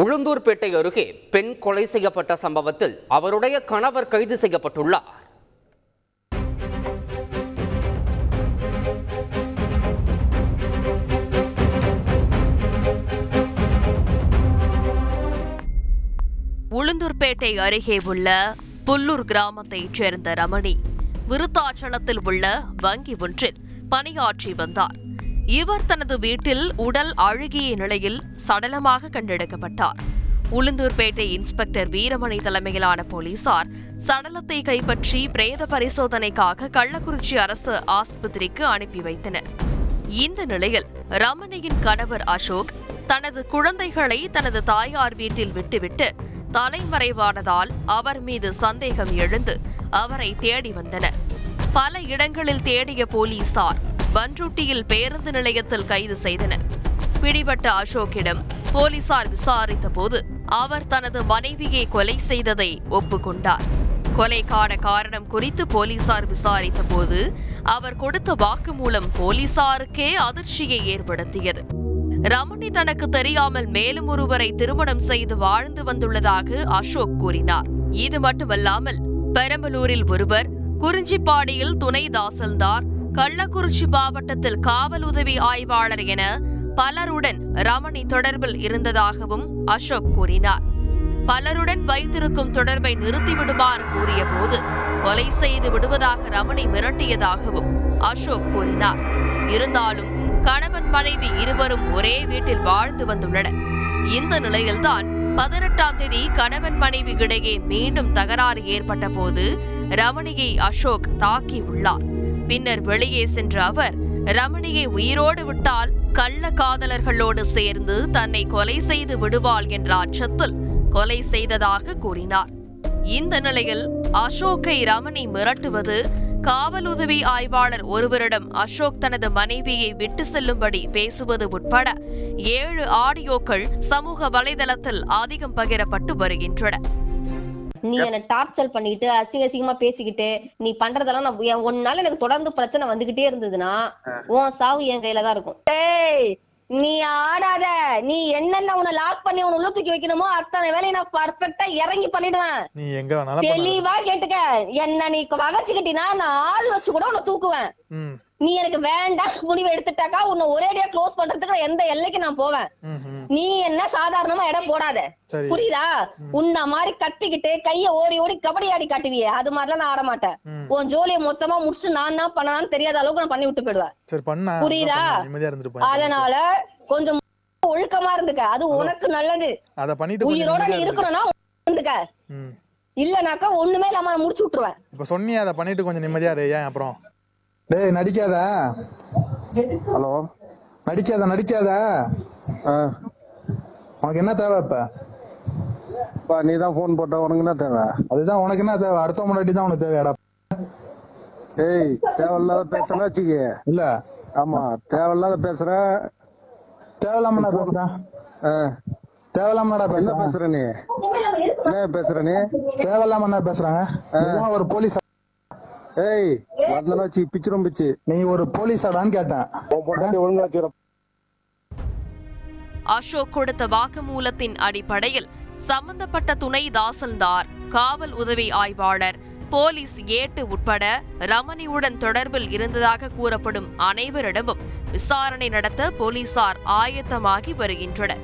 உளுந்தூர்பேட்டை அருகே பெண் கொலை செய்யப்பட்ட சம்பவத்தில் அவருடைய கணவர் கைது செய்யப்பட்டுள்ளார். உளுந்தூர்பேட்டை அருகே உள்ள புல்லூர் கிராமத்தைச் சேர்ந்த ரமணி விருத்தாச்சலத்தில் உள்ள வங்கி ஒன்றில் பணியாற்றி வந்தார். இவர் தனது வீட்டில் உடல் அழுகிய நிலையில் சடலமாக கண்டெடுக்கப்பட்டார். உளுந்தூர்பேட்டை இன்ஸ்பெக்டர் வீரமணி தலைமையிலான போலீசார் சடலத்தை கைப்பற்றி பிரேத பரிசோதனைக்காக கள்ளக்குறிச்சி அரசு ஆஸ்பத்திரிக்கு அனுப்பி வைத்தனர். இந்த நிலையில் ரமணியின் கணவர் அசோக் தனது குழந்தைகளை தனது தாயார் வீட்டில் விட்டுவிட்டு தலைமறைவானதால் அவர் மீது சந்தேகம் எழுந்து அவரை தேடி வந்தனர். பல இடங்களில் தேடிய போலீசார் பன்ருட்டியில் பேருந்து நிலையத்தில் கைது செய்தனர். பிடிபட்ட அசோக்கிடம் போலீசார் விசாரித்த போது அவர் தனது மனைவியை கொலை செய்ததை ஒப்புக்கொண்டார். கொலைக்கான காரணம் குறித்து போலீசார் விசாரித்த போது அவர் கொடுத்த வாக்குமூலம் போலீசாருக்கே அதிர்ச்சியை ஏற்படுத்தியது. ரமணி தனக்கு தெரியாமல் மேலும் ஒருவரை திருமணம் செய்து வாழ்ந்து வந்துள்ளதாக அசோக் கூறினார். இது மட்டுமல்லாமல் பெரம்பலூரில் ஒருவர், குறிஞ்சிப்பாடியில் துணை தாசில்தார், கள்ளக்குறிச்சி மாவட்டத்தில் காவல் உதவி ஆய்வாளர் என பலருடன் ரமணி தொடர்பில் இருந்ததாகவும் அசோக் கூறினார். பலருடன் வைத்திருக்கும் தொடர்பை நிறுத்திவிடுமாறு கூறிய போது கொலை செய்து விடுவதாக ரமணி மிரட்டியதாகவும் அசோக் கூறினார். இருந்தாலும் கணவன் மனைவி இருவரும் ஒரே வீட்டில் வாழ்ந்து வந்துள்ளனர். இந்த நிலையில்தான் 18ஆம் தேதி கணவன் மனைவி இடையே மீண்டும் தகராறு ஏற்பட்ட போது ரமணியை அசோக் தாக்கியுள்ளார். பின்னர் வெளியே சென்ற அவர் ரமணியை உயிரோடு விட்டால் கள்ள காதலர்களோடு சேர்ந்து தன்னை கொலை செய்து விடுவாள் என்ற அச்சத்தில் கொலை செய்ததாக கூறினார். இந்த நிலையில் அசோக்கை ரமணி மிரட்டுவது, காவல் உதவி ஆய்வாளர் ஒருவரிடம் அசோக் தனது மனைவியை விட்டு செல்லும்படி பேசுவது உட்பட 7 ஆடியோக்கள் சமூக வலைதளத்தில் அதிகம் பகிரப்பட்டு வருகின்றன. நீ என்ன டார்ச்சர் பண்ணிக்கிட்டு அசிங்கமா பேசிக்கிட்டு நீ பண்றதெல்லாம் ஒன்னால எனக்கு தொடர்ந்து பிரச்சனை வந்துகிட்டே இருந்ததுன்னா உன் சாவு என் கையில தான் இருக்கும். நீ ஆடாத, நீ என்னென்ன உன்னை லாக் பண்ணி உன்னை உள்ள தூக்கி வைக்கணுமோ அத்தனை வேலையை நான் பர்ஃபெக்ட்டா இறங்கி பண்ணிடுவேன். நீ எங்க வேணாலும் தெளிவா கேட்டுக்க. என்ன நீ வகச்சுக்கிட்டீனா நான் ஆள் வச்சு கூட உன்னை தூக்குவேன். நீ எனக்கு வேண்டாம் முடிவு எடுத்துட்டாக்கா உன்னை ஒரேடியா க்ளோஸ் பண்றதுக்கு எந்த எல்லைக்கு நான் போவேன். நீ என்ன சாதாரணமா இடம் போடாத, புரியுதா? உன்ன மாதிரி கத்திக்கிட்டு கைய ஓடி ஓடி கபடி ஆடி காட்டுவியே, அது மாதிரிலாம் நான் ஆட மாட்டேன். உன் ஜோலியை மொத்தமா முடிச்சு நான் தான் பண்ணான்னு தெரியாத அளவுக்கு நான் பண்ணி விட்டு போயிடுவேன், புரியுதா? அதனால கொஞ்சம் ஒழுக்கமா இருந்துக்க, அது உனக்கு நல்லது. உயிரோட நீ இருக்கணும்னா இருந்துக்க, இல்லனாக்கா ஒண்ணுமே இல்லாம முடிச்சு விட்டுருவேன். இப்ப சொன்னியா அதை பண்ணிட்டு கொஞ்சம் நிம்மதியா இரு. ஏன் அப்புறம் டேய் நடிக்காத. ஹலோ, நடிக்காத. உனக்கு என்ன தேவை? இப்ப நீ தான் போன் போட்ட, உனக்கு என்ன தேவை? அதுதான் உனக்கு என்ன தேவை? அடுத்த முன்னாடி தான் உனக்கு தேவையாடா? ஏய், தேவையில்லாத பேசுறா வச்சுக்க. இல்ல, ஆமா, தேவையில்லாத பேசுற. தேவையில்லாம நான் பேசுறேன். தேவையில்லாமடா பேசுற நீ? என்ன பேசுற நீ? தேவையில்லாம என்ன பேசுறாங்க? ஒரு போலீஸ். ஏய், வந்தனா வச்சு பிச்சிரும் பிச்சு. நீ ஒரு போலீஸாடான்னு கேட்டேன். ஒழுங்கா. அசோக் கொடுத்த வாக்குமூலத்தின் அடிப்படையில் சம்பந்தப்பட்ட துணை தாசில்தார், காவல் உதவி ஆய்வாளர், போலீஸ் ஏட்டு உட்பட ரமணியுடன் தொடர்பில் இருந்ததாக கூறப்படும் அனைவரிடமும் விசாரணை நடத்த போலீசார் ஆயத்தமாகி வருகின்றனர்.